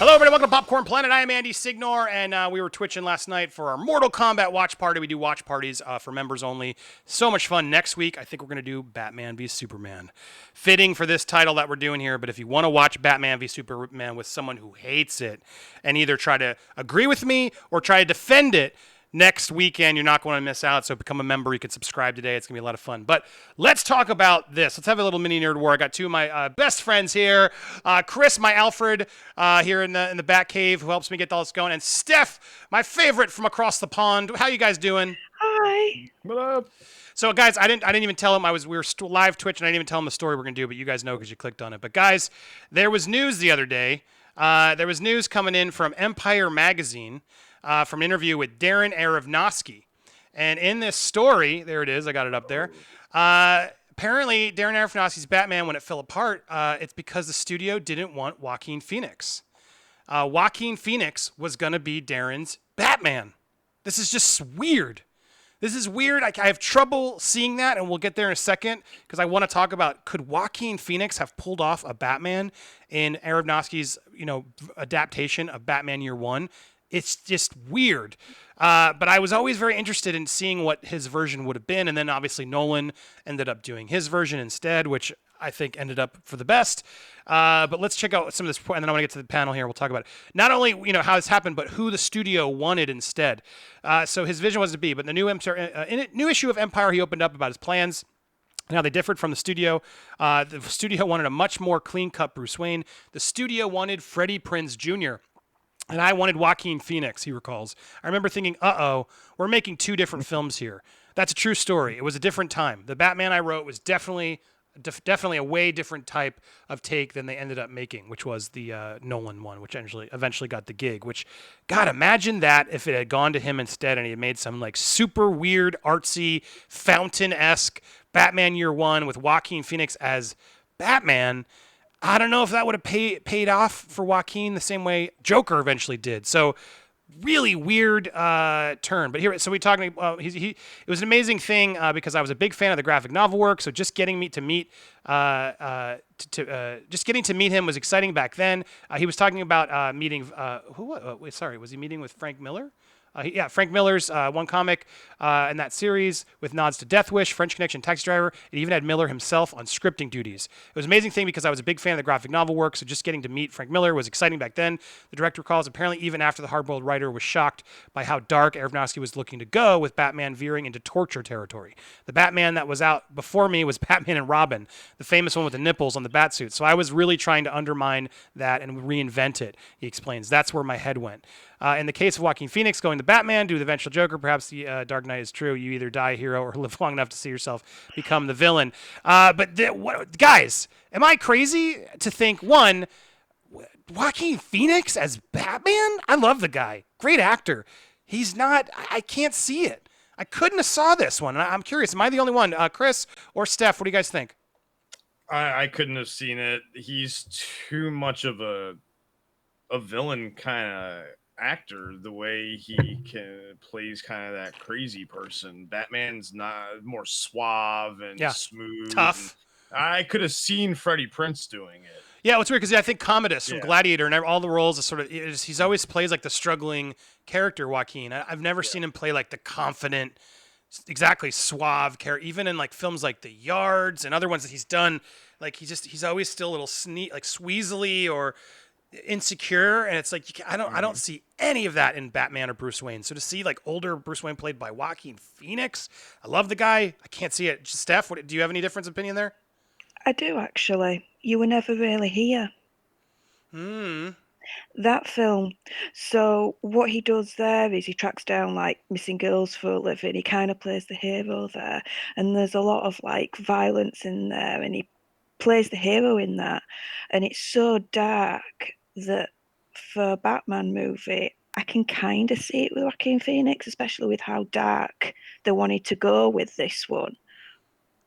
Hello, everybody. Welcome to Popcorn Planet. I am Andy Signor, and we were twitching last night for our Mortal Kombat watch party. We do watch parties for members only. So much fun. Next week, I think we're going to do Batman v Superman. Fitting for this title that we're doing here, but if you want to watch Batman v Superman with someone who hates it and either try to agree with me or try to defend it, next weekend, you're not going to miss out. So become a member. You can subscribe today. It's going to be a lot of fun. But let's talk about this. Let's have a little mini nerd war. I got two of my best friends here. Chris, my Alfred, here in the back cave, who helps me get all this going. And Stef, my favorite from across the pond. How you guys doing? Hi. What up? So, guys, I didn't even tell him we were live Twitch, and I didn't even tell him the story we're going to do, but you guys know because you clicked on it. But, guys, there was news the other day. There was news coming in from Empire Magazine, from an interview with Darren Aronofsky. And in this story, there it is, I got it up there. Apparently, Darren Aronofsky's Batman, when it fell apart, it's because the studio didn't want Joaquin Phoenix. Joaquin Phoenix was going to be Darren's Batman. This is just weird. This is weird. I have trouble seeing that, and we'll get there in a second, because I want to talk about, could Joaquin Phoenix have pulled off a Batman in Aronofsky's, adaptation of Batman Year One? It's just weird. But I was always very interested in seeing what his version would have been. And then obviously Nolan ended up doing his version instead, which I think ended up for the best. But let's check out some of this. And then I want to get to the panel here. We'll talk about it. Not only, how this happened, but who the studio wanted instead. So his vision was to be, but in the new issue of Empire, he opened up about his plans. Now, they differed from the studio. The studio wanted a much more clean-cut Bruce Wayne. The studio wanted Freddie Prinze Jr., and I wanted Joaquin Phoenix, he recalls. I remember thinking, we're making two different films here. That's a true story. It was a different time. The Batman I wrote was definitely a way different type of take than they ended up making, which was the Nolan one, which eventually got the gig. Which, God, imagine that if it had gone to him instead and he had made some like super weird, artsy, fountain-esque Batman Year One with Joaquin Phoenix as Batman. I don't know if that would have paid off for Joaquin the same way Joker eventually did. So really weird turn. But here, so we talking. It was an amazing thing because I was a big fan of the graphic novel work. So just getting to meet him was exciting back then. He was talking about meeting. Was he meeting with Frank Miller? Frank Miller's one comic in that series with nods to Death Wish, French Connection, Taxi Driver. It even had Miller himself on scripting duties. It was an amazing thing because I was a big fan of the graphic novel work, so just getting to meet Frank Miller was exciting back then. The director recalls apparently even after the hardboiled writer was shocked by how dark Aronofsky was looking to go with Batman veering into torture territory. The Batman that was out before me was Batman and Robin, the famous one with the nipples on the batsuit. So I was really trying to undermine that and reinvent it, he explains. That's where my head went. In the case of Joaquin Phoenix going to Batman, due to the eventual Joker, perhaps the Dark Knight is true. You either die a hero or live long enough to see yourself become the villain. Guys, am I crazy to think, one, Joaquin Phoenix as Batman? I love the guy. Great actor. He's not, I can't see it. I couldn't have saw this one. I'm curious, am I the only one? Chris or Steph, what do you guys think? I couldn't have seen it. He's too much of a villain kind of actor, the way he plays kind of that crazy person. Batman's not more suave and smooth, tough. I could have seen Freddie Prinze doing it. Yeah, it's weird because I think Commodus from Gladiator and all the roles is sort of he's always plays like the struggling character. Joaquin, I've never seen him play like the confident, exactly suave character. Even in like films like The Yards and other ones that he's done, like he's always still a little squeezily or insecure, and it's like I don't see any of that in Batman or Bruce Wayne. So to see like older Bruce Wayne played by Joaquin Phoenix, I love the guy. I can't see it. Steph, do you have any different opinion there? I do, actually. You Were Never Really Here. That film. So what he does there is he tracks down like missing girls for a living. He kind of plays the hero there, and there's a lot of like violence in there, and he plays the hero in that, and it's so dark that for a Batman movie, I can kind of see it with Joaquin Phoenix, especially with how dark they wanted to go with this one.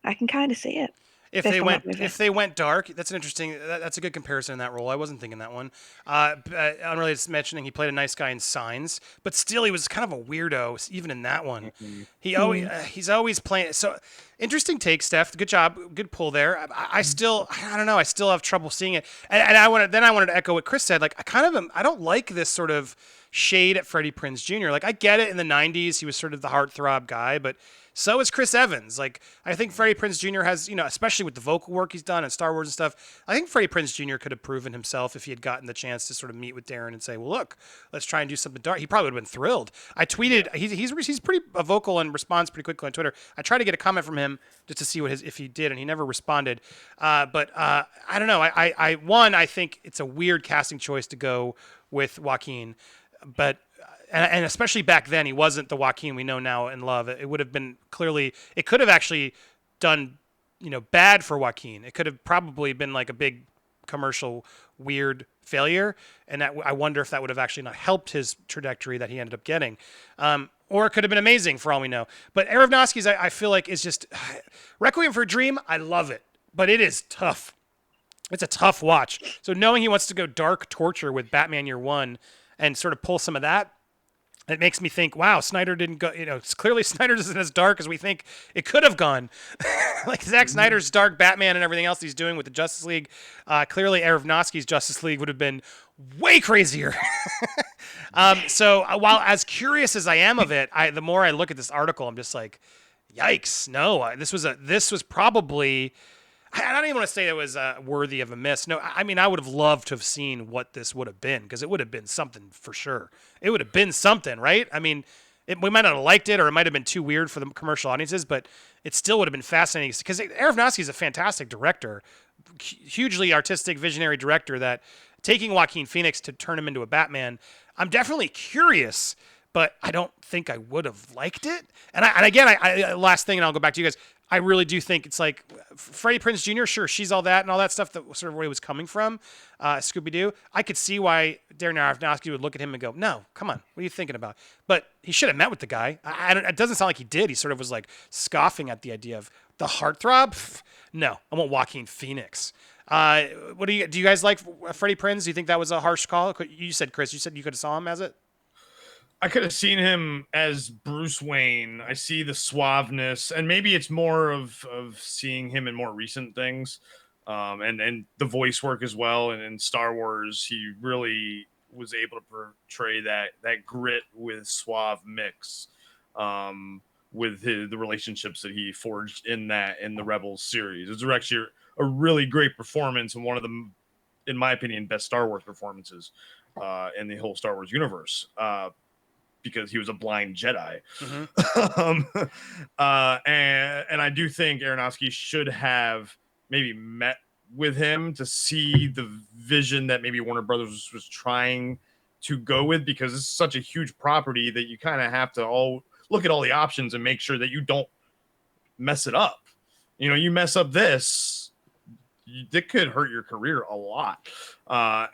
I can kind of see it. if Based they on went that movie. if they went dark, that's an interesting. That's a good comparison in that role. I wasn't thinking that one. Unrelated to mentioning, he played a nice guy in Signs, but still he was kind of a weirdo even in that one. He's always playing. So interesting take, Steph. Good job, good pull there. I still I don't know. I still have trouble seeing it. And I wanted to echo what Chris said. Like I kind of I don't like this sort of shade at Freddie Prinze Jr. Like I get it in the '90s, he was sort of the heartthrob guy, but so is Chris Evans. Like, I think Freddie Prinze Jr. has, especially with the vocal work he's done and Star Wars and stuff, I think Freddie Prinze Jr. could have proven himself if he had gotten the chance to sort of meet with Darren and say, well, look, let's try and do something dark. He probably would have been thrilled. I tweeted, he's pretty vocal and responds pretty quickly on Twitter. I tried to get a comment from him just to see if he did, and he never responded. But I don't know. I think it's a weird casting choice to go with Joaquin, but and especially back then, he wasn't the Joaquin we know now and love. It would have been it could have actually done, bad for Joaquin. It could have probably been like a big commercial weird failure, and I wonder if that would have actually not helped his trajectory that he ended up getting. Or it could have been amazing for all we know. But Aronofsky's, I feel like, is just Requiem for a Dream. I love it, but it is tough. It's a tough watch. So knowing he wants to go dark torture with Batman Year One and sort of pull some of that, it makes me think, wow, Snyder didn't go, clearly Snyder isn't as dark as we think it could have gone. Like Zack Snyder's dark Batman and everything else he's doing with the Justice League. Clearly Aronofsky's Justice League would have been way crazier. So while as curious as I am of it, the more I look at this article, I'm just like, yikes. No, this was probably, I don't even want to say it was worthy of a miss. No, I mean, I would have loved to have seen what this would have been, because it would have been something for sure. It would have been something, right? I mean, we might not have liked it, or it might have been too weird for the commercial audiences, but it still would have been fascinating, because Aronofsky is a fantastic director, hugely artistic, visionary director, that taking Joaquin Phoenix to turn him into a Batman, I'm definitely curious, but I don't think I would have liked it. And again, last thing, and I'll go back to you guys. I really do think it's like Freddie Prinze Jr., sure, she's all that and all that stuff, that sort of where he was coming from, Scooby-Doo. I could see why Darren Aronofsky would look at him and go, no, come on, what are you thinking about? But he should have met with the guy. It doesn't sound like he did. He sort of was like scoffing at the idea of the heartthrob. No, I want Joaquin Phoenix. Do you guys like Freddie Prinze? Do you think that was a harsh call? You said, Chris, you said you could have saw him as it? I could have seen him as Bruce Wayne. I see the suaveness, and maybe it's more of seeing him in more recent things, and the voice work as well. And in Star Wars, he really was able to portray that grit with suave mix, with the relationships that he forged in the Rebels series. It was actually a really great performance, and one of the, in my opinion, best Star Wars performances in the whole Star Wars universe. Because he was a blind Jedi. Mm-hmm. And I do think Aronofsky should have maybe met with him to see the vision that maybe Warner Brothers was trying to go with, because it's such a huge property that you kind of have to look at all the options and make sure that you don't mess it up. You mess up this, it could hurt your career a lot.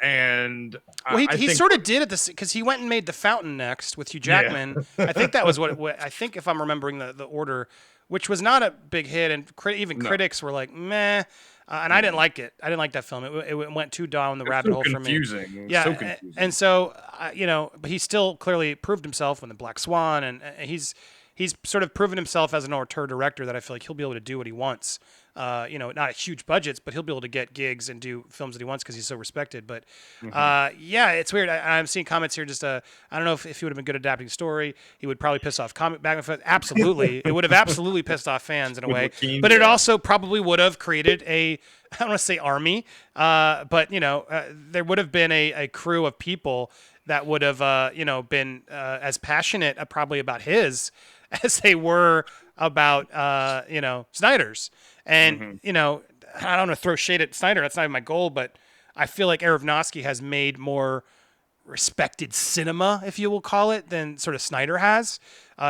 And he think sort of did it because he went and made The Fountain next with Hugh Jackman. Yeah. I think that was I think, if I'm remembering the order, which was not a big hit, and critics were like, meh. And I didn't like it. I didn't like that film. It went too down the rabbit hole for me. Yeah, so confusing. And so but he still clearly proved himself in The Black Swan, and he's sort of proven himself as an auteur director that I feel like he'll be able to do what he wants. Not at huge budgets, but he'll be able to get gigs and do films that he wants because he's so respected. But it's weird. I'm seeing comments here. Just I don't know if he would have been good at adapting story. He would probably piss off comic back. Absolutely, it would have absolutely pissed off fans in a way. But it also probably would have created I don't want to say army, but there would have been a crew of people that would have been as passionate probably about his as they were about Snyder's. And I don't want to throw shade at Snyder. That's not even my goal, but I feel like Aronofsky has made more respected cinema, if you will call it, than sort of Snyder has.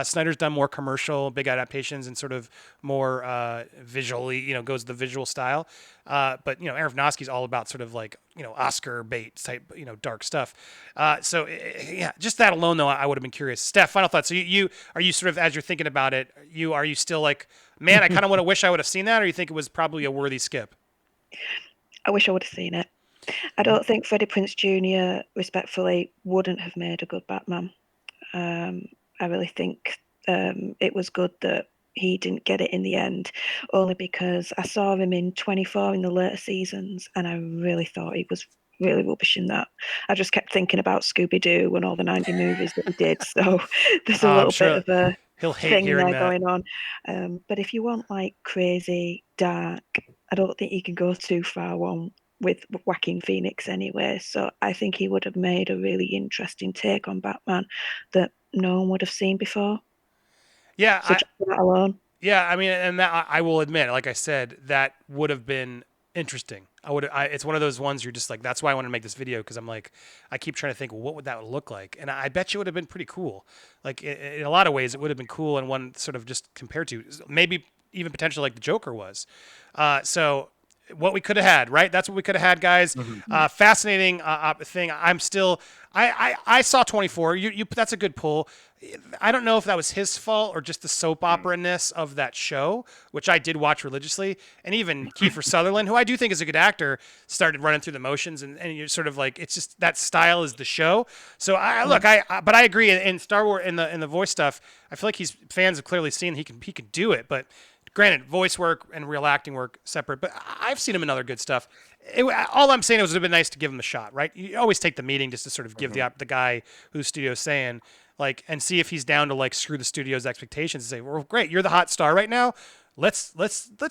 Snyder's done more commercial, big adaptations, and sort of more visually, goes the visual style. But Aronofsky's all about sort of like Oscar bait type, dark stuff. Yeah, just that alone though, I would have been curious. Steph, final thoughts. So you are you sort of, as you're thinking about it, are you still like, man, I kind of want to wish I would have seen that, or you think it was probably a worthy skip? I wish I would have seen it. I don't think Freddie Prinze Jr. respectfully wouldn't have made a good Batman. I really think it was good that he didn't get it in the end, only because I saw him in 24 in the later seasons, and I really thought he was really rubbish in that. I just kept thinking about Scooby-Doo and all the 90 movies that he did, so there's a little bit of a he'll hate thing hearing there that. going on. But if you want like crazy, dark, I don't think you can go too far on with Joaquin Phoenix anyway. So I think he would have made a really interesting take on Batman that no one would have seen before. Yeah, So just that alone. yeah. I mean, and that I will admit, like I said, that would have been interesting. It's one of those ones you're just like, that's why I want to make this video, because I'm like, I keep trying to think, well, what would that look like? And I bet you it would have been pretty cool. Like in a lot of ways, it would have been cool, and one sort of just compared to maybe even potentially like the Joker was. So what we could have had, right? That's what we could have had, guys. Fascinating thing. I saw 24. That's a good pull. I don't know if that was his fault or just the soap opera-ness of that show, which I did watch religiously. And even Kiefer Sutherland, who I do think is a good actor, started running through the motions, and you're sort of like, it's just that style is the show. So but I agree in Star Wars in the voice stuff. I feel like fans have clearly seen he can do it, but. Granted, voice work and real acting work separate, but I've seen him in other good stuff. All I'm saying is it would have been nice to give him a shot, right? You always take the meeting just to sort of give the guy whose studio's saying, like, and see if he's down to like screw the studio's expectations and say, well, great, you're the hot star right now. Let's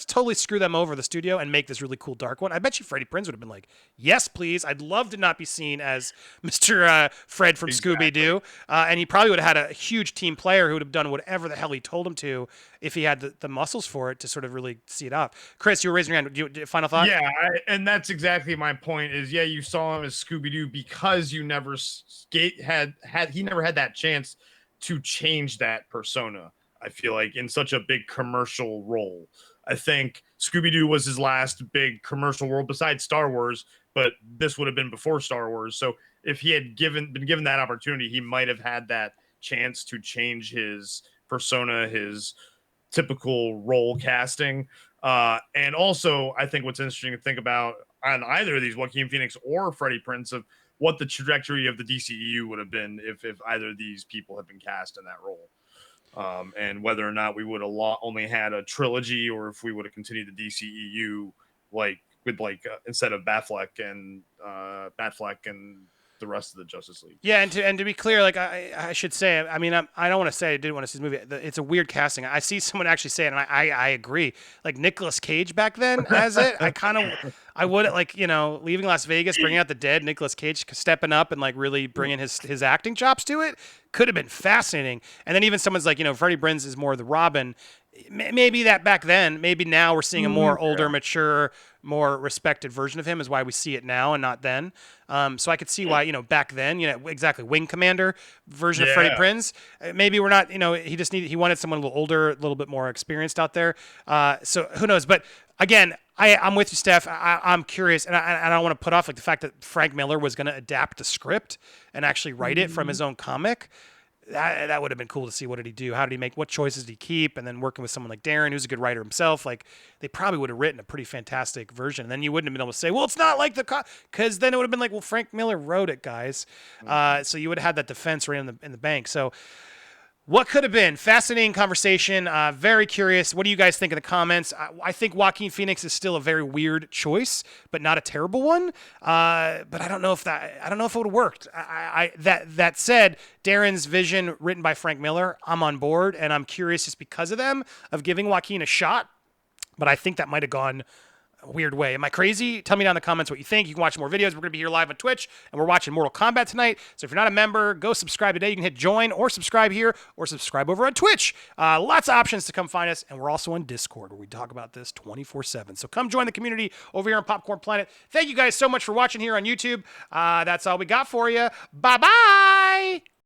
totally screw them over, the studio, and make this really cool dark one. I bet you Freddie Prinze would have been like, yes, please. I'd love to not be seen as Mr. Fred from Scooby-Doo. And he probably would have had a huge team player who would have done whatever the hell he told him to if he had the muscles for it to sort of really see it off. Chris, you were raising your hand. Do you final thought? Yeah, and that's exactly my point is, yeah, you saw him as Scooby-Doo because you never he never had that chance to change that persona. I feel like in such a big commercial role. I think Scooby-Doo was his last big commercial role besides Star Wars, but this would have been before Star Wars. So if he had been given that opportunity, he might have had that chance to change his persona, his typical role casting. And also, I think what's interesting to think about on either of these, Joaquin Phoenix or Freddie Prinze, of what the trajectory of the DCEU would have been if either of these people had been cast in that role. And whether or not we would have only had a trilogy, or if we would have continued the DCEU instead of Batfleck and the rest of the Justice League. Yeah, and to be clear, like I should say, I mean, I don't want to say I didn't want to see the movie. It's a weird casting. I see someone actually say it, and I agree. Like Nicolas Cage back then as it, I would like, leaving Las Vegas, bringing out the dead, Nicolas Cage stepping up and like really bringing his acting chops to it could have been fascinating. And then even someone's like, Freddie Prinze is more the Robin. Maybe that back then, maybe now we're seeing a more older, mature, more respected version of him is why we see it now and not then. So I could see why, back then, exactly, Wing Commander version of Freddie Prinze. Maybe we're not, he wanted someone a little older, a little bit more experienced out there. So who knows? But again, I'm with you, Steph. I'm curious, and I don't want to put off like the fact that Frank Miller was going to adapt the script and actually write it from his own comic. That would have been cool to see. What did he do? How did he make? What choices did he keep? And then working with someone like Darren, who's a good writer himself, like they probably would have written a pretty fantastic version. And then you wouldn't have been able to say, well, it's not like because then it would have been like, well, Frank Miller wrote it, guys. So you would have had that defense right in the bank. So what could have been? Fascinating conversation. Very curious. What do you guys think in the comments? I think Joaquin Phoenix is still a very weird choice, but not a terrible one. But I don't know if it would have worked. That said, Darren's vision, written by Frank Miller, I'm on board, and I'm curious just because of them of giving Joaquin a shot. But I think that might have gone weird way. Am I crazy? Tell me down in the comments what you think. You can watch more videos. We're going to be here live on Twitch, and we're watching Mortal Kombat tonight. So if you're not a member, go subscribe today. You can hit join or subscribe here or subscribe over on Twitch. Lots of options to come find us, and we're also on Discord where we talk about this 24/7. So come join the community over here on Popcorn Planet. Thank you guys so much for watching here on YouTube. That's all we got for you. Bye-bye!